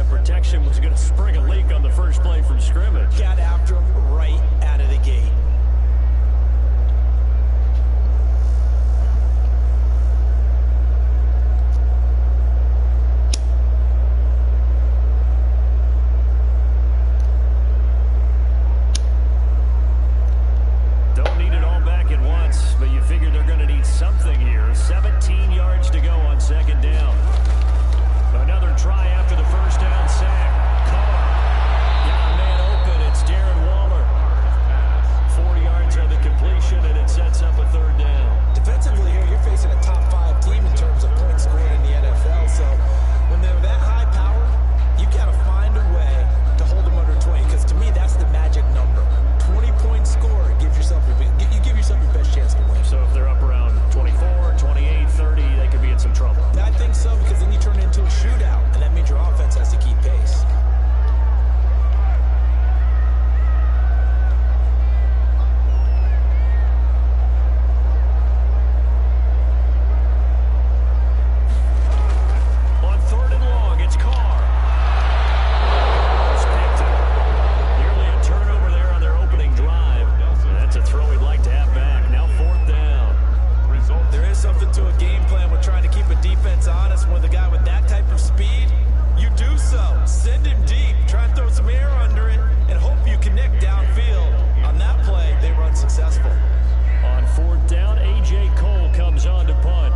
that protection was going to spring a leak on the first play from scrimmage. Got after him right out of the gate. Don't need it all back at once, but you figure they're going to need something here. 17 yards to go on second down. Another try after the first down sack. Carr got a man open. It's Darren Waller. 4 yards on the completion, and it sets up a third down. Defensively here, you're facing a top 5 team in terms of points scored in the NFL. So when they're that high power, you've got to find a way to hold them under 20. Because to me, that's the magic number. 20-point score gives yourself you give yourself your best chance to win. So if they're up around 24, 28, 30, they could be in some trouble. I think so, because then you turn it into a shootout, and that means your offense has to keep pace. On third and long, it's Carr. It's picked up. Nearly a turnover there on their opening drive. And that's a throw we'd like to have back. Now fourth down. There is something to a game plan with trying to keep a defense honest. With a guy with that type of speed, you do so. Send him deep, try and throw some air under it, and hope you connect downfield. On that play, they were unsuccessful. On fourth down, A.J. Cole comes on to punt.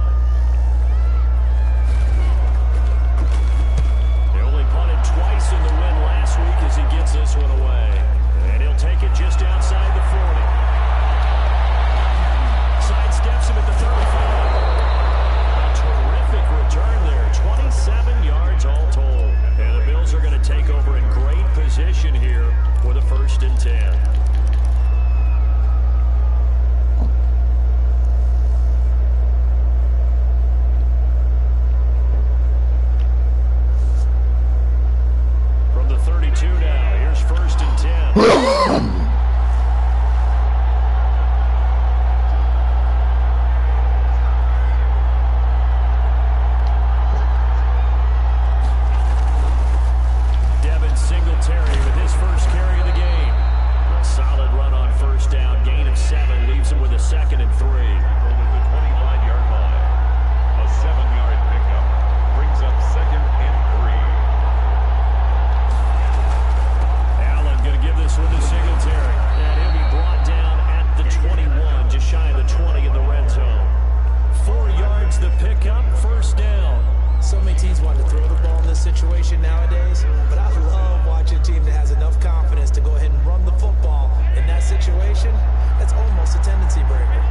They only punted twice in the win last week as he gets this one away. And he'll take it just outside the 40. Sidesteps him at the 35. A terrific return there. 27 yards all told. And the Bills are going to take over in great position here with a 1st and 10. From the 32 now, here's 1st and 10. Singletary with his first carry of the game. A solid run on first down. Gain of 7 leaves him with a 2nd and 3. Over the 25-yard line. A 7-yard pickup brings up 2nd and 3. Allen going to give this one to Singletary. And he'll be brought down at the 21, just shy of the 20 in the red zone. 4 yards the pickup, 1st down. So many teams want to throw the ball in this situation nowadays, but I love watching a team that has enough confidence to go ahead and run the football. In that situation, that's almost a tendency breaker.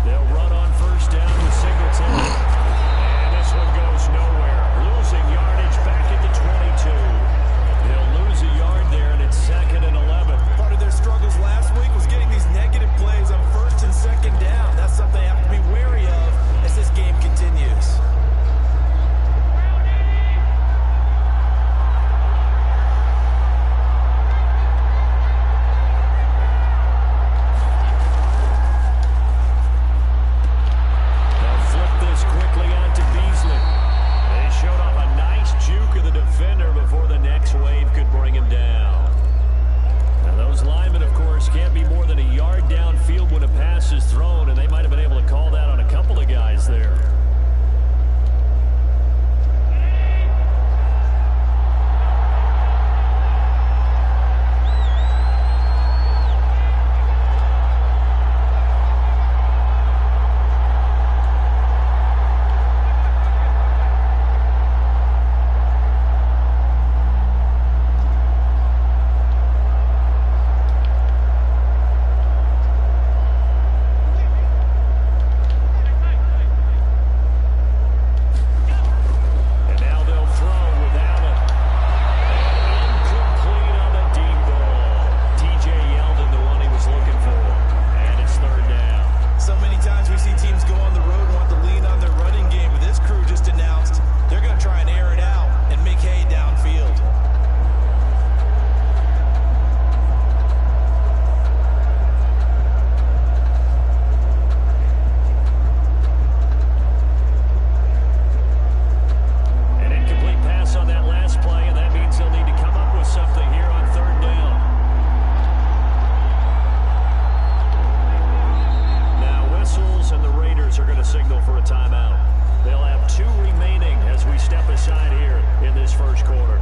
They'll run on 1st down with Singletary. And this one goes nowhere. Losing yardage back at the 22. They'll lose a yard there, and it's 2nd and 11. Part of their struggles last week was getting these negative plays on 1st and 2nd down. That's something they have to be wary of as this game signal for a timeout. They'll have 2 remaining as we step aside here in this first quarter.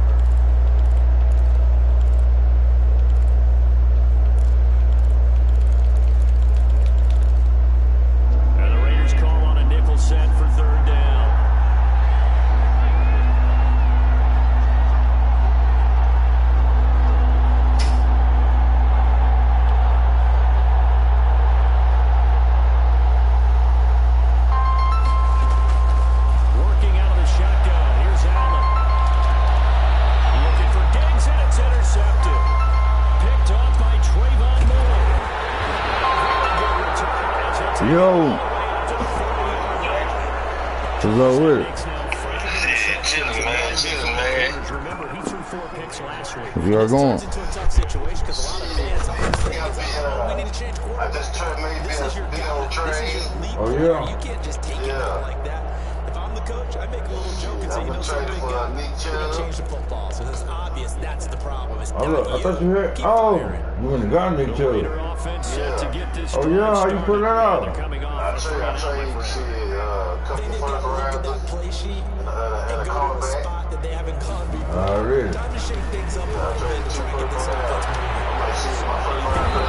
And the Raiders call on a nickel set for 3rd down. Yo, what's up with it? We are going. Oh yeah. You can't just take it out like that. If I'm the coach, I make a little joke and say, you know something, we're gonna change the football. So it's obvious that's the problem. Oh look, I thought you heard. Oh, you went and got Nick Chubb. Oh yeah, how you put that out? I trade shit, couple first rounders, play sheet and a cornerback. spot that they haven't gone before. Already. Time to shake things up a little bit and try to get this offense moving. I might see my first rounder.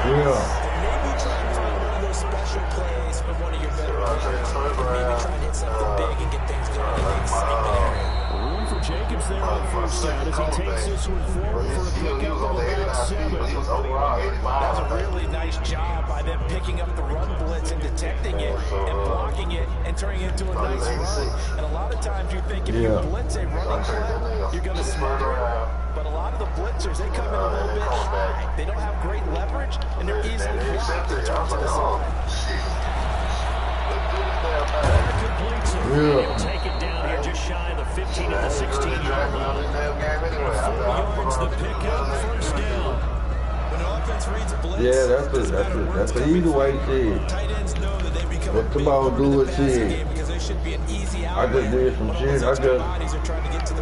Yeah. Maybe try and find one of those special plays from one of your better players. Maybe try and hit something big and get things going in the excitement area. Room for Jacobs there on 1st down as he takes this one forward for a pickup of about 7. That's a really nice job by them picking up the run blitz and detecting it and blocking it and turning it into a nice run. And a lot of times you think if you blitz a running play, you're going to smother it. But a lot of the blitzers, they come in a little bit high. They don't have great leverage, and they're easily blocked in terms of the side. He'll take it down here just shy of the 15 of the 16-yard line. 4 yards the pickup, 1st down. When the offense reads a blitz, that's the easy way shit. tight ends know that they become What the ball do with shit? because they should be an easy I out. just did some shit.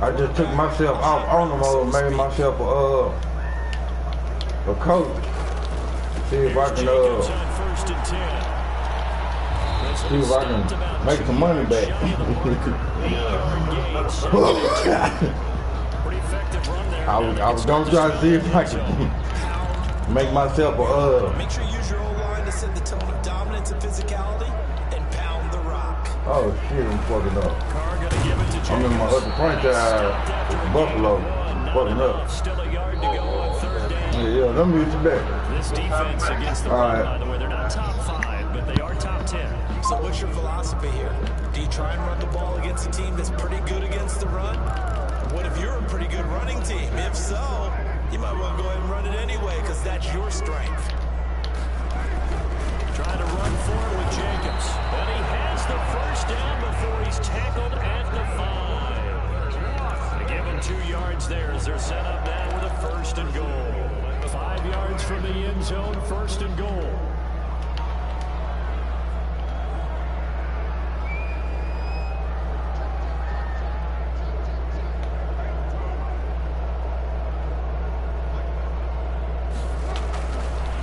I just took myself off on the mode, made myself a coach. See if I can Jacobs on 1st and 10. see if I can make some money back. Pretty effective run there. I was gonna try to see if I can make myself Make sure you use your O-line to set the tone of dominance and physicality and pound the rock. oh shit, I'm fucking up. Carr gonna give it to Jacobs. I'm in my other franchise, Buffalo, fucking up. Still a yard to go on 3rd down. Yeah, them used to that. This defense against the run, by the way, they're not top 5, but they are top 10. So what's your philosophy here? Do you try and run the ball against a team that's pretty good against the run? What if you're a pretty good running team? If so, you might want to go ahead and run it anyway because that's your strength. Trying to run forward with Jacobs. And he has the 1st down before he's tackled at the 5. They give him 2 yards there as they're set up now with a 1st and goal. 5 yards from the end zone, 1st and goal.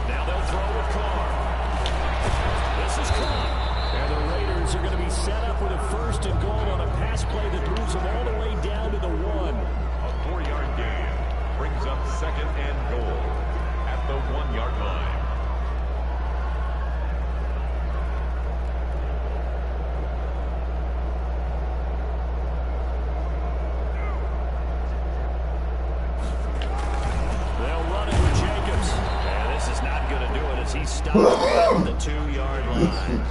Now they'll throw with Carr. This is Carr. And the Raiders are going to be set up with a 1st and goal on a pass play that moves them all the way down to the 1. A 4-yard gain brings up 2nd and goal at the 1-yard line. They'll run it with Jacobs. And this is not going to do it as he stops at the 2-yard line.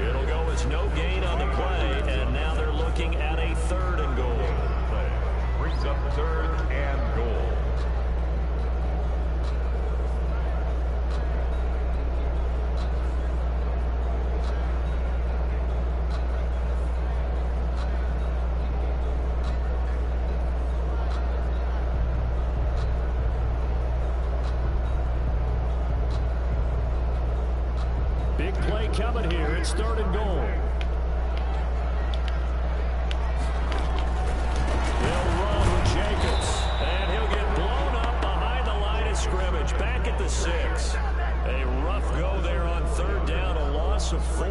It'll go as no gain on the play, and now they're looking at a 3rd and goal. Brings up 3rd and goal. Big play coming here. It's 3rd and goal. They'll run with Jacobs, and he'll get blown up behind the line of scrimmage. Back at the 6. A rough go there on third down, a loss of 4.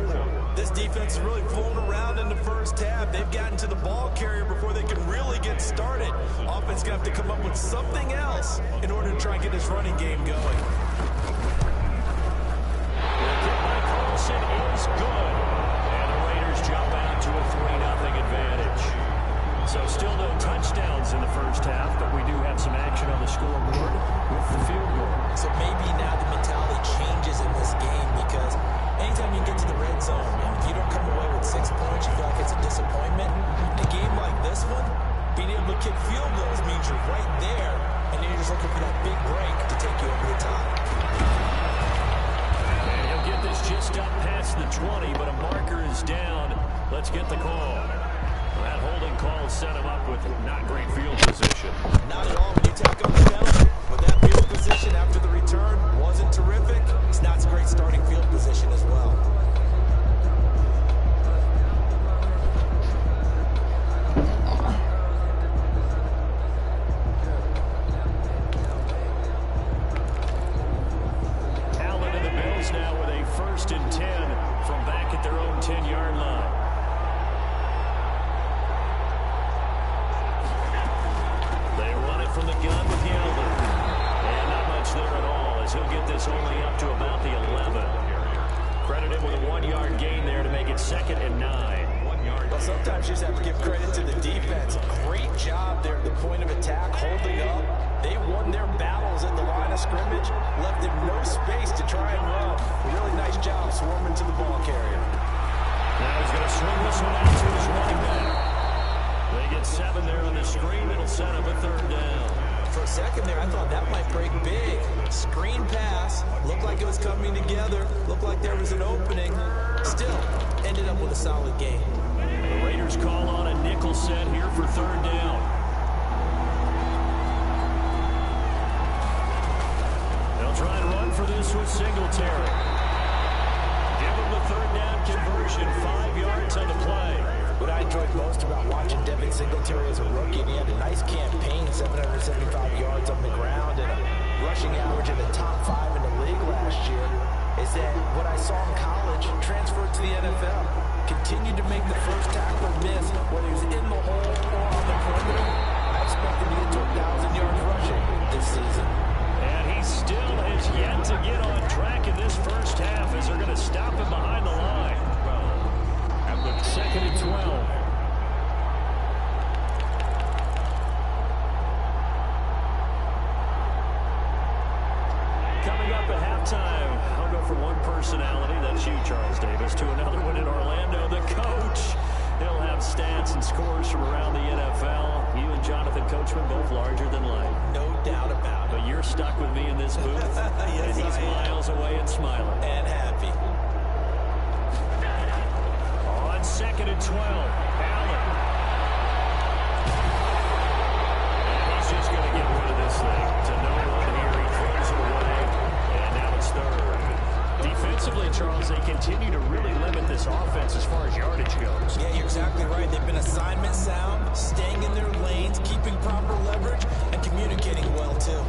This defense is really fooling around in the first half. They've gotten to the ball carrier before they can really get started. Offense going to have to come up with something else in order to try and get this running game going. The kick by Carlson is good. And the Raiders jump out to a 3-0 advantage. So still no touchdowns in the first half, but we do have some action on the scoreboard with the field goal. So maybe now the mentality changes in this game because anytime you get to the red zone, and if you don't come away with 6 points, you feel like it's a disappointment. In a game like this one, being able to kick field goals means you're right there, and you're just looking for that big break to take you over the top. And he'll get this just up past the 20, but a marker is down. Let's get the call. That holding call set him up with not great field position. Not at all when you take on the penalty. But that field position after the return wasn't terrific. It's not a great starting field position as well. Allen and the Bills now with a 1st and 10 from back at their own 10-yard line. From the gun with Yeldon. And not much there at all as he'll get this only up to about the 11. Credit him with a 1-yard gain there to make it 2nd and 9. Well, sometimes you just have to give credit to the defense. Great job there at the point of attack, holding up. They won their battles at the line of scrimmage, left them no space to try and run. Really nice job swarming to the ball carrier. Now he's going to swing this one out to his running back. They get 7 there on the screen. It'll set up a 3rd down. For a second there, I thought that might break big. Screen pass. Looked like it was coming together. Looked like there was an opening. Still, ended up with a solid game. The Raiders call on a nickel set here for 3rd down. They'll try and run for this with Singletary. Give them the 3rd down conversion. 5 yards on the play. What I enjoyed most about watching Devin Singletary as a rookie, and he had a nice campaign, 775 yards on the ground and a rushing average in the top 5 in the league last year, is that what I saw in college transferred to the NFL. Continued to make the first tackler miss, whether he's in the hole or on the perimeter. I expect him to get to 1,000 yards rushing this season. And he still has yet to get on track in this first half as they're going to stop him behind the line. 2nd and 12. Coming up at halftime, I'll go from one personality, that's you, Charles Davis, to another one in Orlando, the coach. He'll have stats and scores from around the NFL. You and Jonathan Coachman both larger than life. No doubt about it. But you're stuck with me in this booth, yes, and he's miles away and smiling. And happy. 2nd and 12. Allen. And he's just going to get rid of this thing. To no one here. He throws it away. And now it's 3rd. Defensively, Charles, they continue to really limit this offense as far as yardage goes. Yeah, you're exactly right. They've been assignment sound, staying in their lanes, keeping proper leverage, and communicating well, too.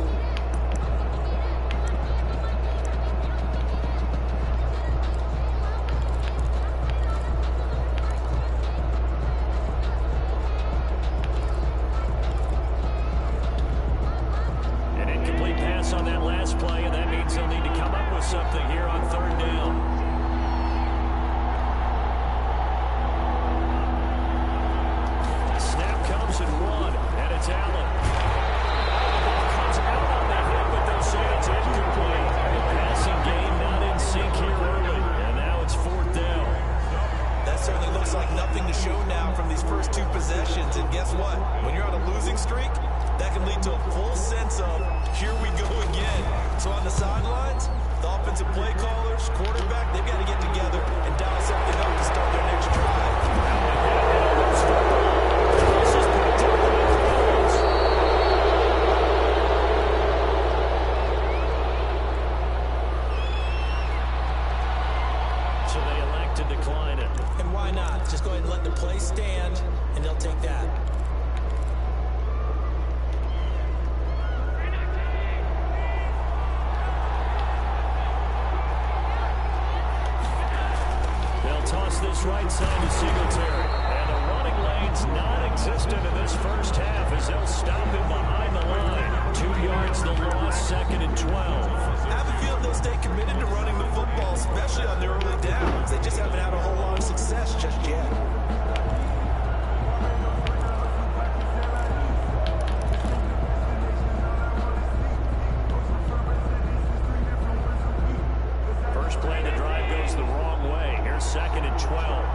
Something here on 3rd down. Snap comes and run, and it's Allen. The ball comes out on the hit, but they'll say it's incomplete. The passing game not in sync here early, and now it's 4th down. That certainly looks like nothing to show now from these first 2 possessions, and guess what? When you're on a losing streak, that can lead to a full sense of, here we go again. So on the sidelines, the offensive play callers, quarterback, they've got to get together and dial something up to start their next drive. So they elect to decline it. And why not? Just go ahead and let the play stand, and they'll take that. looks right side to Singletary. And the running lane's non-existent in this first half as they'll stop him behind the line. 2 yards the loss, 2nd and 12. I have a feeling they'll stay committed to running the football, especially on the early downs. They just haven't had a whole lot of success just yet. First play of the drive goes the wrong way. Here's 2nd and 12.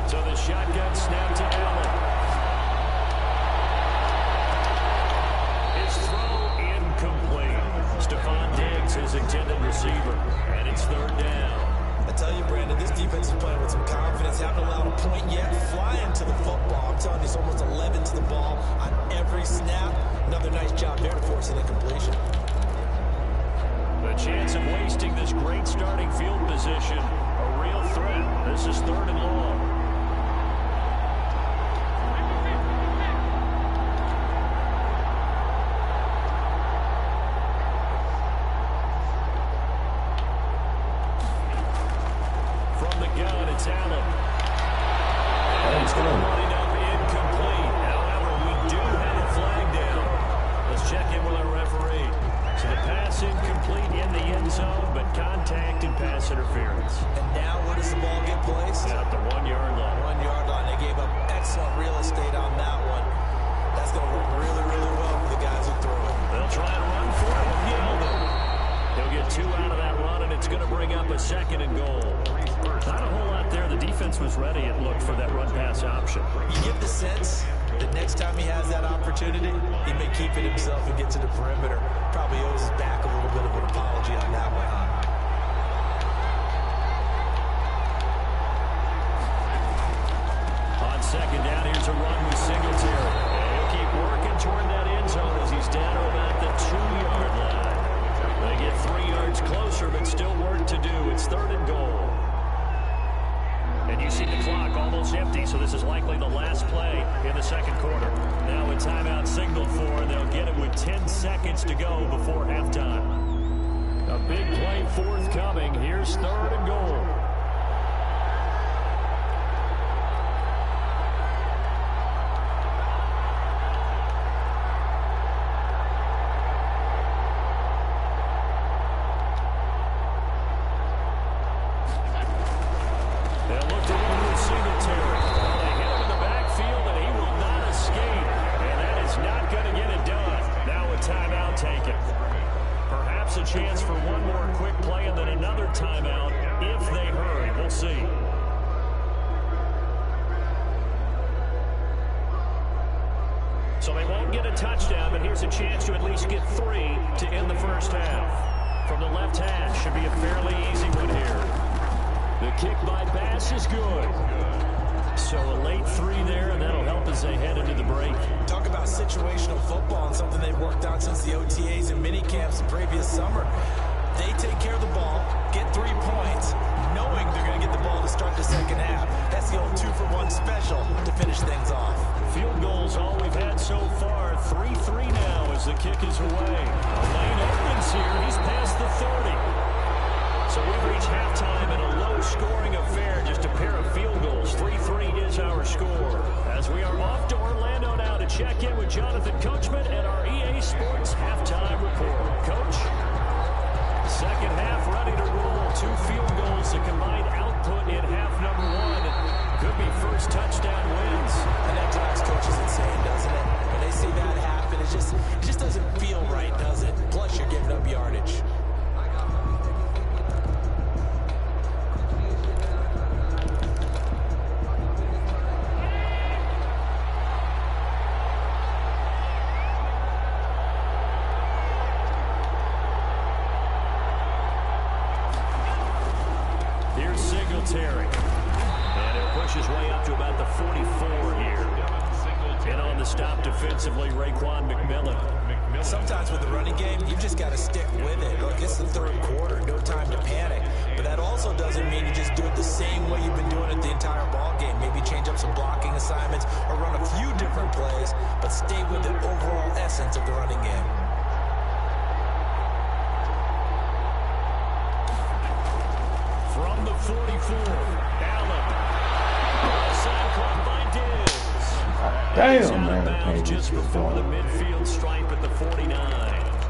So the shotgun snap to Allen. His throw incomplete. Stephon Diggs, his intended receiver. And it's 3rd down. I tell you, Brandon, this defense is playing with some confidence. Haven't allowed a point yet. Flying to the football. I'm telling you, it's almost 11 to the ball on every snap. Another nice job there to force an incompletion. The chance of wasting this great starting field position, a real threat. This is 3rd and long. From the gun, it's Allen. And it's going to wind up incomplete. However, we do have a flag down. Let's check in with our referee. So the pass incomplete in the end zone, but contact and pass interference. And now where does the ball get placed? At the 1 yard line. 1 yard line. They gave up excellent real estate on that one. That's going to work really, really well for the guys who throw it. They'll try and run for it. He'll get 2 out of that run, and it's going to bring up a 2nd and goal. Not a whole lot there. The defense was ready, it looked, for that run-pass option. You get the sense that next time he has that opportunity, he may keep it himself and get to the perimeter. Probably owes his back a little bit of an apology on that one, huh? On 2nd down, here's a run with Singletary. And he'll keep working toward that end zone as he's down to about the 2-yard line. They get 3 yards closer, but still work to do. It's 3rd and goal. And you see the clock almost empty, so this is likely the last play in the 2nd quarter. Now a timeout signaled for, and they'll get it with 10 seconds to go before halftime. A big play forthcoming. Here's 3rd and goal. A chance for one more quick play and then another timeout if they hurry. We'll see. So they won't get a touchdown, but here's a chance to at least get 3 to end the first half. From the left hash, should be a fairly easy one here. The kick by Bass is good. So a late 3 there, and that'll help as they head into the break. Talk about situational football and something they've worked on since the OTAs and mini camps the previous summer. They take care of the ball, get 3 points, knowing they're going to get the ball to start the second half. That's the old 2-for-1 special to finish things off. Field goals all we've had so far. 3-3 now as the kick is away. A lane opens here. He's past the 30. So we've reached halftime in a low-scoring affair, just a pair of field goals. 3-3 is our score. As we are off to Orlando now to check in with Jonathan Coachman at our EA Sports halftime report. Coach, second half ready to roll. 2 field goals, the combined output in half number 1. Could be first touchdown wins. And that drives coaches insane, doesn't it? When they see that happen, it just doesn't feel right, does it? Plus, you're giving up yardage. Here's Singletary. And he'll push his way up to about the 44 here. And on the stop defensively, Raekwon McMillan. Sometimes with the running game, you just got to stick with it. Look, it's the third quarter, no time to panic. But that also doesn't mean you just do it the same way you've been doing it the entire ball game. Maybe change up some blocking assignments or run a few different plays, but stay with the overall essence of the running game. From the 44, Allen. Outside caught by Diggs. Damn, man, I can't just before the midfield stripe at the 49.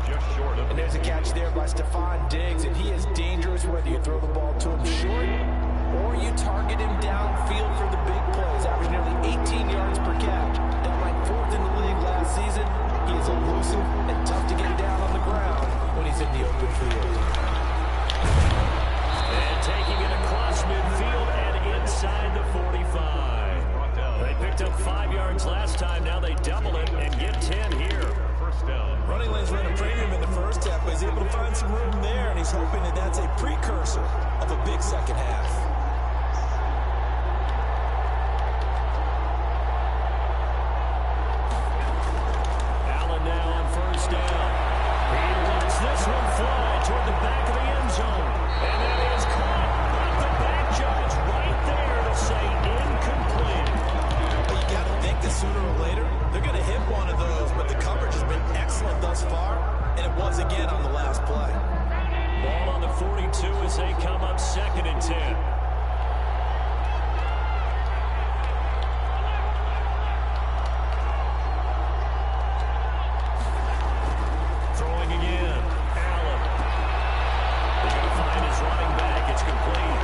Just short of. And there's a catch there by Stephon Diggs, and he is dangerous whether you throw the ball to him short or you target him downfield for the big plays, averaging nearly 18 yards per catch. That ranked 4th in the league last season. He is elusive and tough to get down on the ground when he's in the open field. And taking it across midfield and inside the 45. They picked up 5 yards last time. Now they double it and get 10 here. First down. Running lanes ran a premium in the first half, but he's able to find some room there, and he's hoping that that's a precursor of a big second half. Allen now on first down. He lets this one fly toward the back of the end zone. And that is caught. But the back judge right there to say incomplete. But you got to think that sooner or later, they're going to hit one of those, but the coverage has been excellent thus far, and it was again on the last play. Ball on the 42 as they come up 2nd and 10. Throwing again. Allen. They're going to find his running back. It's complete.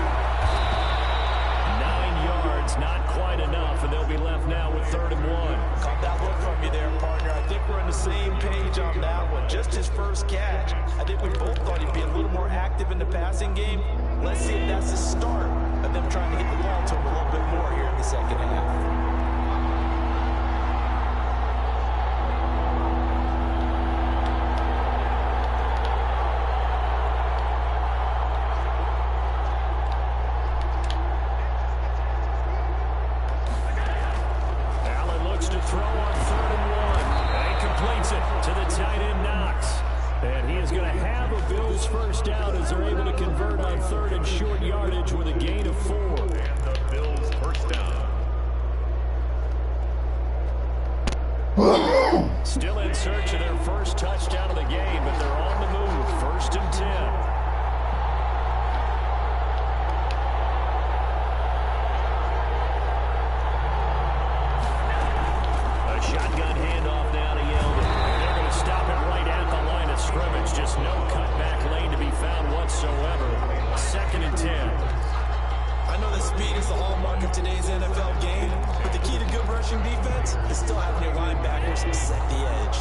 9 yards, not quite enough, and they'll be left now with 3rd and 1. Caught that look from you there, partner. I think we're on the same page on that one. Just his first catch. I think we both thought he'd be a little more active in the passing game. Let's see if that's the start of them trying to get the ball to him a little bit more here in the second half. To throw on 3rd and 1. And he completes it to the tight end Knox. And he is going to have a Bills first down as they're able to convert on 3rd and short yardage with a gain of 4. And the Bills first down. Still in search of their first touchdown of the game, but they're on the move. 1st and 10. Shotgun handoff now to Yeldon. They're going to stop it right at the line of scrimmage. Just no cutback lane to be found whatsoever. 2nd and 10. I know that speed is the hallmark of today's NFL game, but the key to good rushing defense is still having your linebackers set the edge.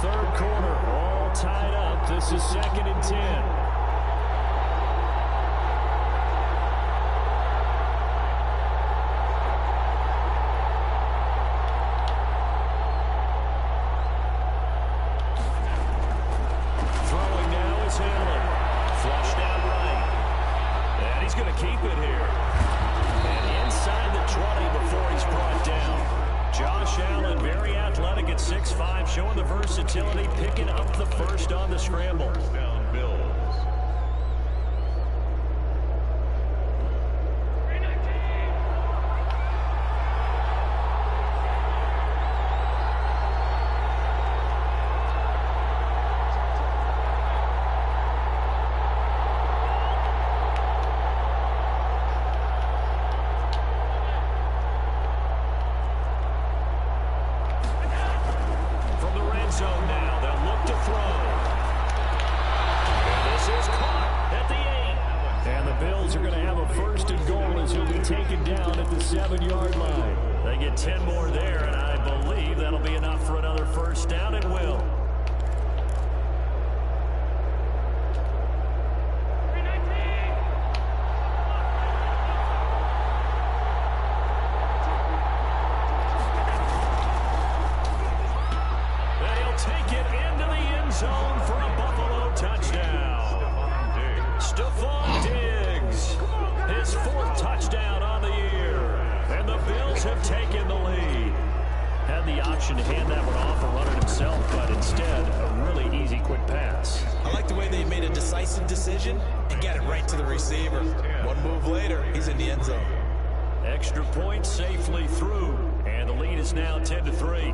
3rd quarter, all tied up. This is 2nd and 10. Flushed out right. And he's going to keep it here. And inside the 20 before he's brought down. Josh Allen, very athletic at 6'5", showing the versatility, picking up the first on the scramble. First down, Bills. Zone now. They'll look to throw. And this is caught at the 8. And the Bills are going to have a 1st and goal as he'll be taken down at the 7-yard line. They get 10 more there, and I believe that'll be enough for another first down and will. Take it into the end zone for a Buffalo touchdown. Stephon Diggs, his 4th touchdown on the year. And the Bills have taken the lead. Had the option to hand that one off or run it himself, but instead a like the way they made a decisive decision and get it right to the receiver. One move later, he's in the end zone. Extra point safely through, and the lead is now 10-3.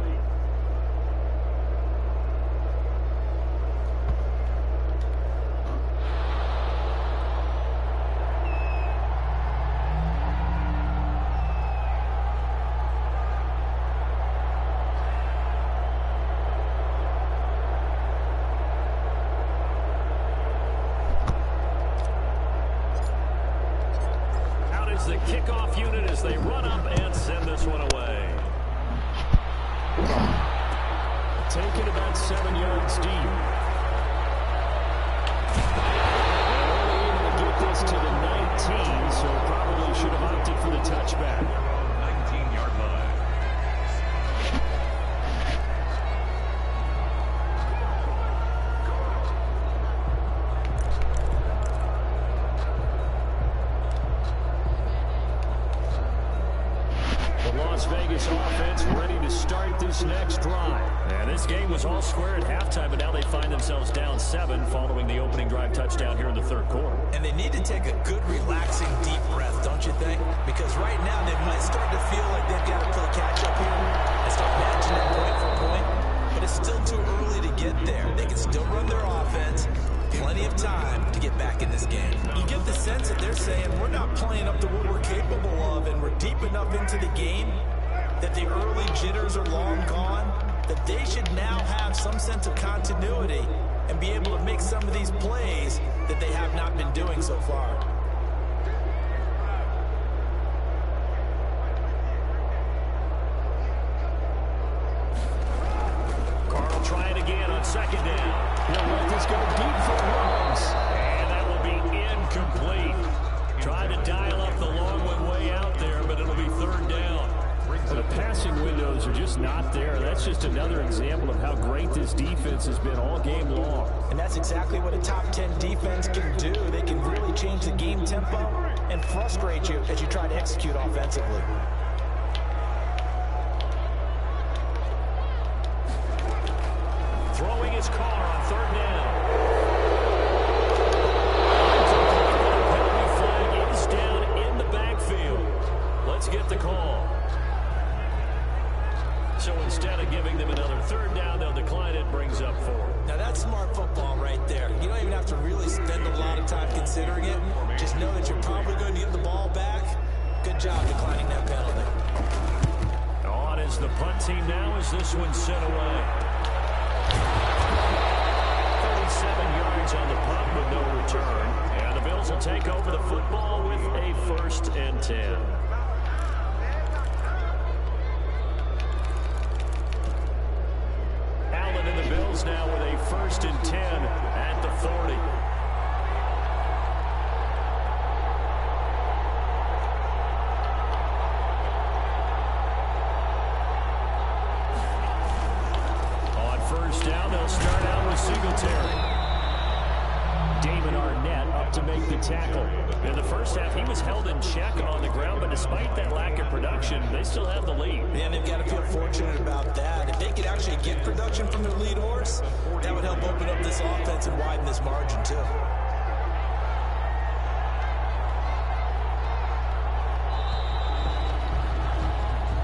The kickoff unit as they run up and send this one away. Taken about 7 yards deep. And only able to get this to the 19, so probably should have opted for the touchback. 19-yard line. Las Vegas offense ready to start this next drive. And this game was all square at halftime, but now they find themselves down 7 following the opening drive touchdown here in the third quarter. And they need to take a good, relaxing, deep breath, don't you think? Because right now they might start to feel like they've got to play catch-up here and start matching them point for point. But it's still too early to get there. They can still run their offense. Plenty of time to get back in this game. You get the sense that they're saying we're not playing up to what we're capable of, and we're deep enough into the game that the early jitters are long gone, that they should now have some sense of continuity and be able to make some of these plays that they have not been doing so far. Carl trying again on second down. He'll let this go deep for runs. And that will be incomplete. Trying to dial up the long one way out there, but it'll be third down. The passing windows are just not there. That's just another example of how great this defense has been all game long. And that's exactly what a top 10 defense can do. They can really change the game tempo and frustrate you as you try to execute offensively. Throwing his car on third down. The penalty flag is down in the backfield. Let's get the call. So instead of giving them another third down, they'll decline it, brings up 4. Now that's smart football right there. You don't even have to really spend a lot of time considering it. Just know that you're probably going to get the ball back. Good job declining that penalty. On is the punt team now as this one sent away. 37 yards on the punt with no return. And the Bills will take over the football with a 1st and 10. Allen and the Bills now with a 1st and 10 at the 40. On 1st down, they'll start out with Singletary. Damon Arnett up to make the tackle. In the first half, he was held in check on the ground, but despite that lack of production, they still have the lead. Man, they've got to feel fortunate about that. If they could actually get production from their lead horse, that would help open up this offense and widen this margin, too.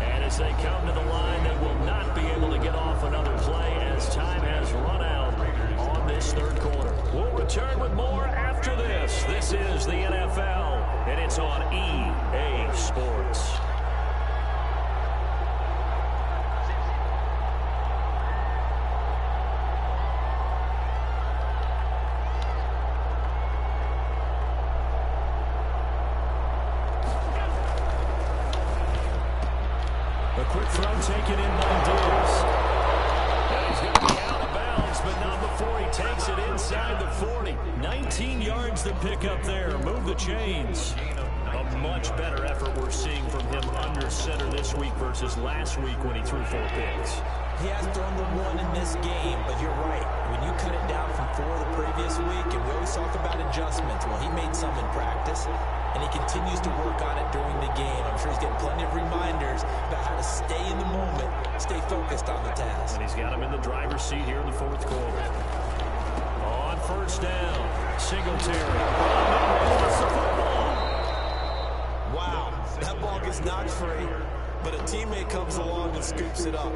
And as they come to the line, they will not be able to get off another play as time has run out on this third quarter. We'll return with more after this. This is the NFL, and it's on EA Sports. A quick throw taken in by Diggs. And he's going to be out of bounds, but not before he takes it inside the 40. 19 yards to pick up there. Move the chains. A much better effort we're seeing from him under center this week versus last week when he threw 4 picks. He has thrown the 1 in this game, but you're right. When you cut it down from 4 the previous week, and we always talk about adjustments, well, he made some in practice, and he continues to work on it during the game. I'm sure he's getting plenty of reminders about how to stay in the moment, stay focused on the task. And he's got him in the driver's seat here in the 4th quarter. On on first down. Singletary. Wow, that ball gets knocked free, but a teammate comes along and scoops it up.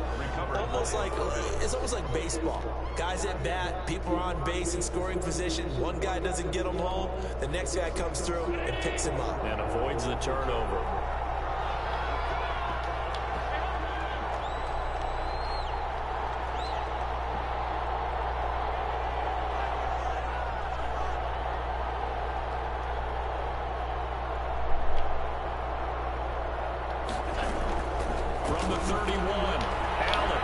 It's almost like baseball. Guys at bat, people are on base in scoring position. One guy doesn't get him home, the next guy comes through and picks him up. And avoids the turnover. From the 31, Allen.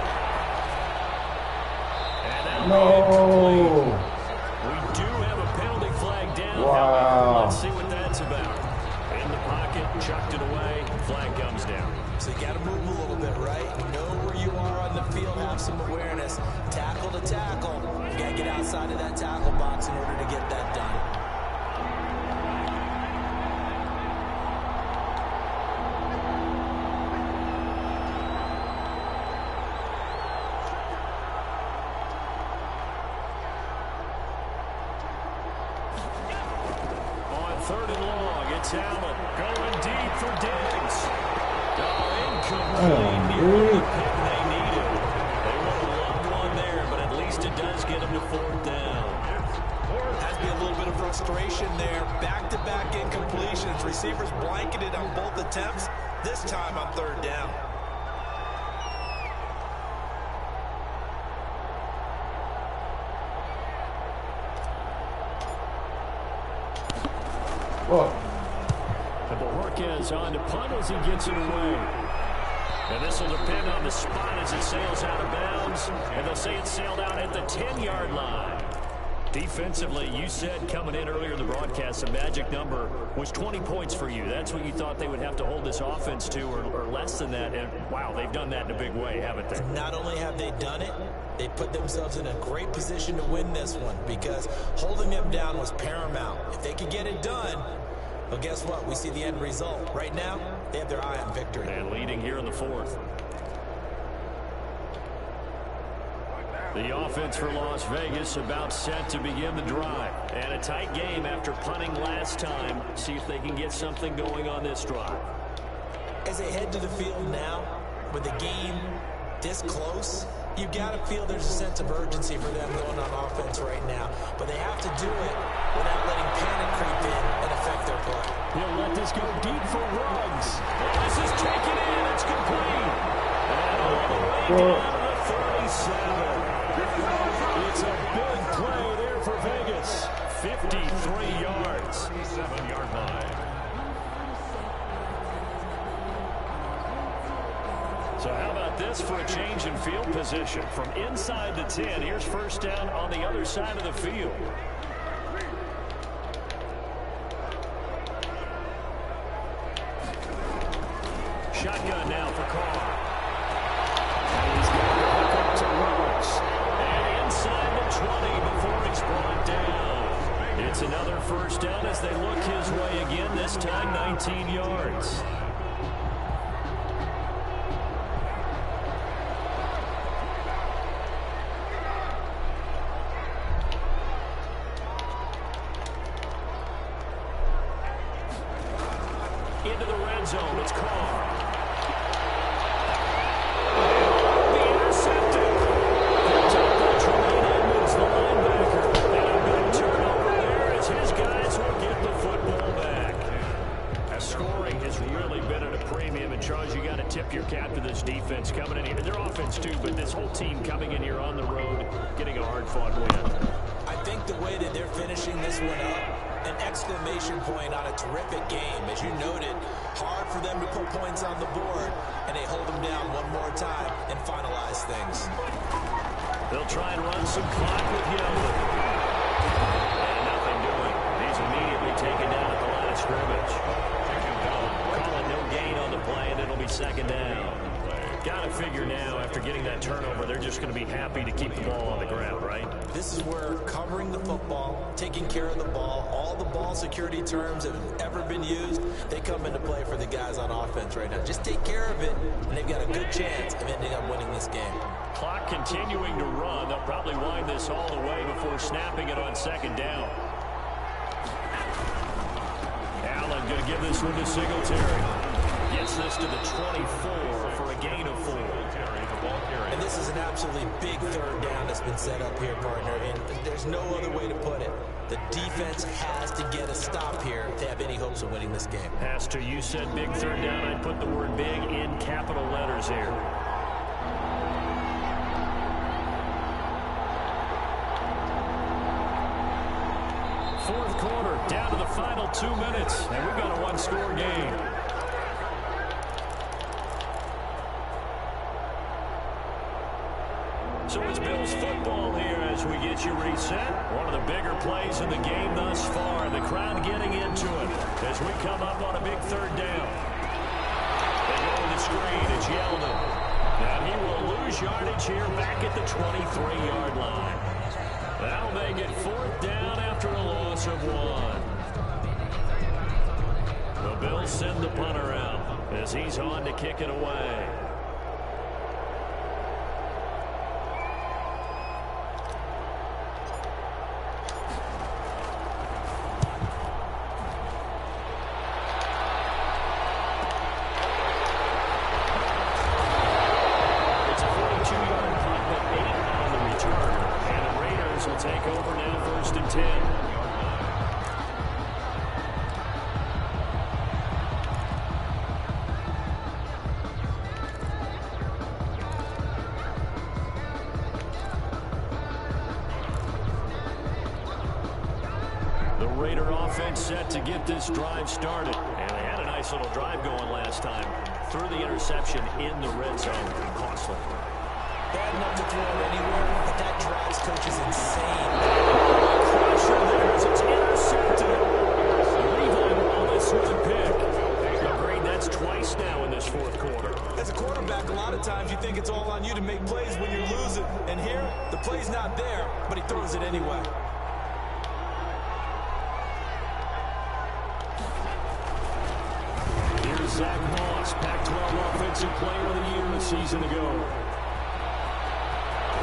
And No. we do have a penalty flag down. Wow. Let's see what that's about. In the pocket, chucked it away, flag comes down. So you got to move a little bit, right? Know where you are on the field, have some awareness. Tackle to tackle. You got to get outside of that tackle box in order to get that done. Third and long, it's Allen going deep for Diggs. Incomplete. The pick they needed. They would have loved one there, but at least it does get them to fourth down. Has to be a little bit of frustration there. Back-to-back incompletions. Receivers blanketed on both attempts, this time on third down. And Borges on to punt as he gets it away. And this will depend on the spot as it sails out of bounds. And they'll say it sailed out at the 10-yard line. Defensively, you said coming in earlier in the broadcast, the magic number was 20 points for you. That's what you thought they would have to hold this offense to, or less than that. And, wow, they've done that in a big way, haven't they? Not only have they done it, they put themselves in a great position to win this one because holding them down was paramount. If they could get it done, well, guess what? We see the end result. Right now, they have their eye on victory. And leading here in the fourth. The offense for Las Vegas about set to begin the drive. And a tight game after punting last time. See if they can get something going on this drive. As they head to the field now, with the game this close, you've got to feel there's a sense of urgency for them going on offense right now. But they have to do it without letting panic creep in and affect their play. He'll let this go deep for Ruggs. This is taken in. It's complete. And all the way down to the 37. It's a big play there for Vegas. 53 yards. 7-yard line. So how about this for a change in field position? From inside the 10, here's first down on the other side of the field. Shotgun now for Carr. He's got to hook up to Ruggs. And inside the 20 before he's brought down. It's another first down as they look his way again, this time 19 yards. Into the red zone, it's Carr. The intercepted. Tremaine Edmonds, the linebacker. And a big turnover there as his guys will get the football back. Scoring has really been at a premium, and Charles, you got to tip your cap to this defense coming in here. Their offense too, but this whole team coming in here on the road, getting a hard-fought win. I think the way that they're finishing this one up, an exclamation point on a terrific game. As you noted, hard for them to put points on the board, and they hold them down one more time and finalize things. They'll try and run some clock with Yeldon. And nothing doing. He's immediately taken down at the line of scrimmage. Call it no gain on the play, and it'll be second down. Got to figure now, after getting that turnover, they're just going to be happy to keep the ball on the ground, right? This is where covering the football, taking care of the ball, all the ball security terms that have ever been used, they come into play for the guys on offense right now. Just take care of it, and they've got a good chance of ending up winning this game. Clock continuing to run. They'll probably want wind this all the way before snapping it on second down. Allen going to give this one to Singletary. Gets this to the 24 for a gain of 4. And this is an absolutely big third down that's been set up here, partner. And there's no other way to put it. The defense has to get a stop here if they have any hopes of winning this game. Pastor, you said big third down. I'd put the word big in capital letters here. Fourth quarter, down to the final 2 minutes, and we've got a one-score game. So it's Bills football here as we get you reset. One of the bigger plays in the game thus far. The crowd getting into it as we come up on a big third down. They go to the screen. It's Yeldon. Now he will lose yardage here back at the 23-yard line. That'll make it fourth down after a loss of 1. The Bills send the punter out as he's on to kick it away. Set to get this drive started. And they had a nice little drive going last time. Threw the interception in the red zone. Costly. Bad enough to throw it anywhere, but that drives coach is insane. Crusher there as it's intercepted. Leaving on this one pick. Agreed, that's twice now in this fourth quarter. As a quarterback, a lot of times you think it's all on you to make plays when you're losing. And here, the play's not there, but he throws it anyway. Zach Moss, Pac-12 Offensive Player of the Year a season ago.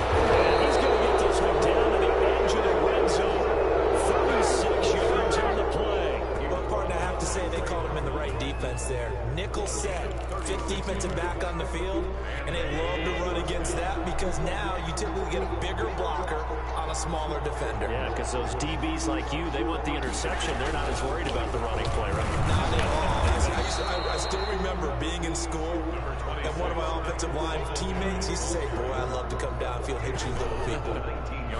And he's going to get this one down to the edge of the red zone. 36 yards on the play. Well, partner, I have to say they called him in the right defense there. Nickel set, fifth defensive back on the field, and they love to run against that because now you typically get a bigger blocker on a smaller defender. Yeah, because those DBs like you, they want the interception. They're not as worried about the running play, right? Not at all. I still remember being in school, and one of my offensive line teammates used to say, boy, I'd love to come downfield and hit you little people.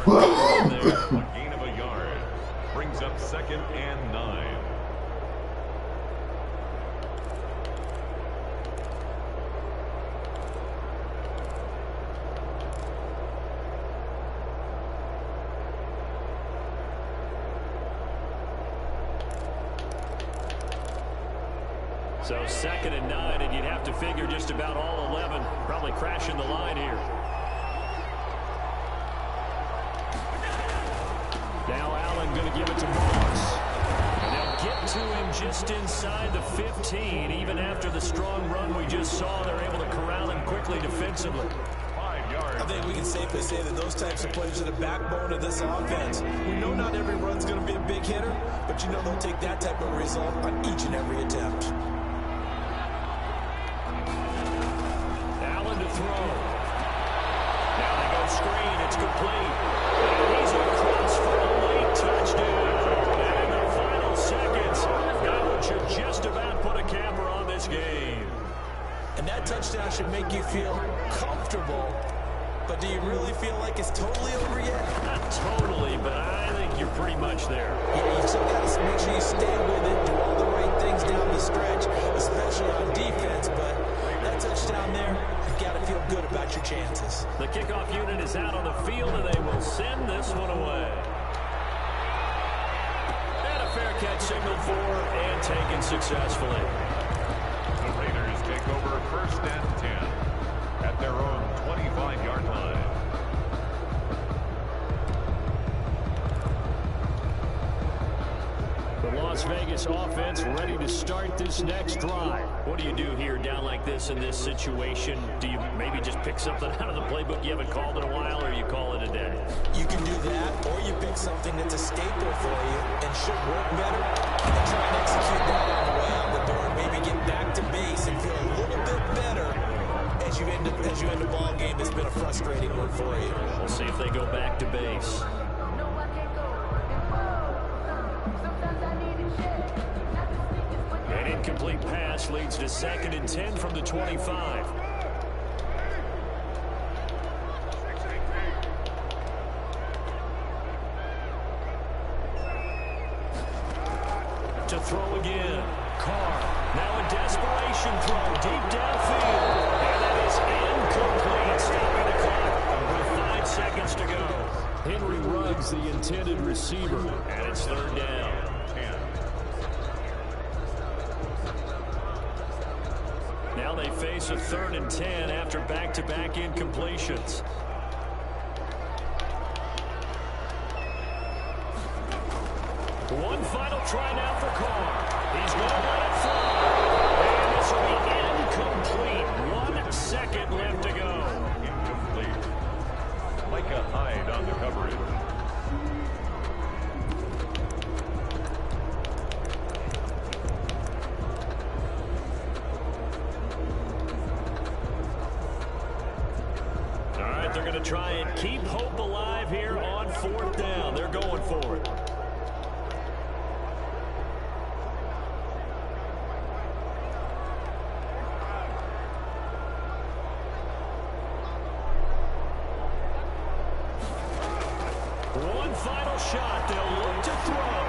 A gain of a yard. Brings up 2nd and 9. So 2nd and 9, and you'd have to figure just about all 11 probably crashing the line here. Now Allen going to give it to Moss. And they'll get to him just inside the 15. Even after the strong run we just saw, they're able to corral him quickly defensively. 5 yards. I think we can safely say that those types of plays are the backbone of this offense. We know not every run's going to be a big hitter, but you know they'll take that type of result on each and every attempt. Throw. Now they go screen. It's complete. And he's across for a late touchdown. And in the final seconds, that one should just about put a capper on this game. And that touchdown should make you feel comfortable. But do you really feel like it's totally over yet? Not totally, but I think you're pretty much there. Yeah, you still got to make sure you stay with it, do all the right things down the stretch, especially on defense. But that touchdown there, you've got to feel good about your chances. The kickoff unit is out on the field, and they will send this one away. And a fair catch signaled for and taken successfully. The Raiders take over 1st and 10 at their own 25-yard line. The Las Vegas offense ready to start this next drive. What do you do here down like this in this situation? Do you maybe just pick something out of the playbook you haven't called in a while, or you call it a day? You something that's a staple for you and should work better, and try and execute that on the way out the door and maybe get back to base and feel a little bit better as you end a ball game that's been a frustrating one for you. We'll see if they go back to base. An incomplete pass leads to 2nd and 10 from the 25. To throw again. Carr. Now a desperation throw deep downfield. And that is incomplete. Stopping the clock with 5 seconds to go. Henry Ruggs, the intended receiver. And it's 3rd down. Now they face a 3rd and 10 after back-to-back incompletions. One final try now for Carr. He's going to let it fly. And this will be incomplete. 1 second left to go. Incomplete. Micah Hyde on the coverage. All right, they're going to try and keep hope alive here on 4th down. They're going for it. One final shot. They'll look to throw.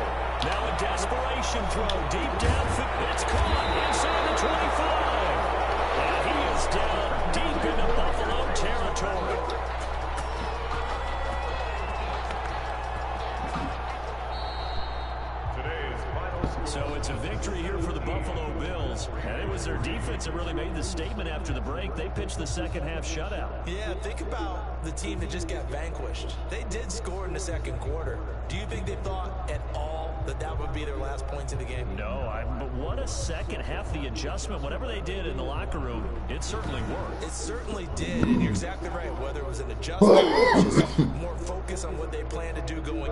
Now a desperation throw deep downfield. It's caught inside the 25. And he is down deep into Buffalo territory. So it's a victory here for the Buffalo Bills. And it was their defense that really made the statement after the break. They pitched the second half shutout. Yeah, think about the team that just got vanquished. They did score in the 2nd quarter. Do you think they thought at all that that would be their last points of the game? No, but what a second half. The adjustment, whatever they did in the locker room, it certainly worked. It certainly did, and you're exactly right. Whether it was an adjustment or just more focus on what they plan to do going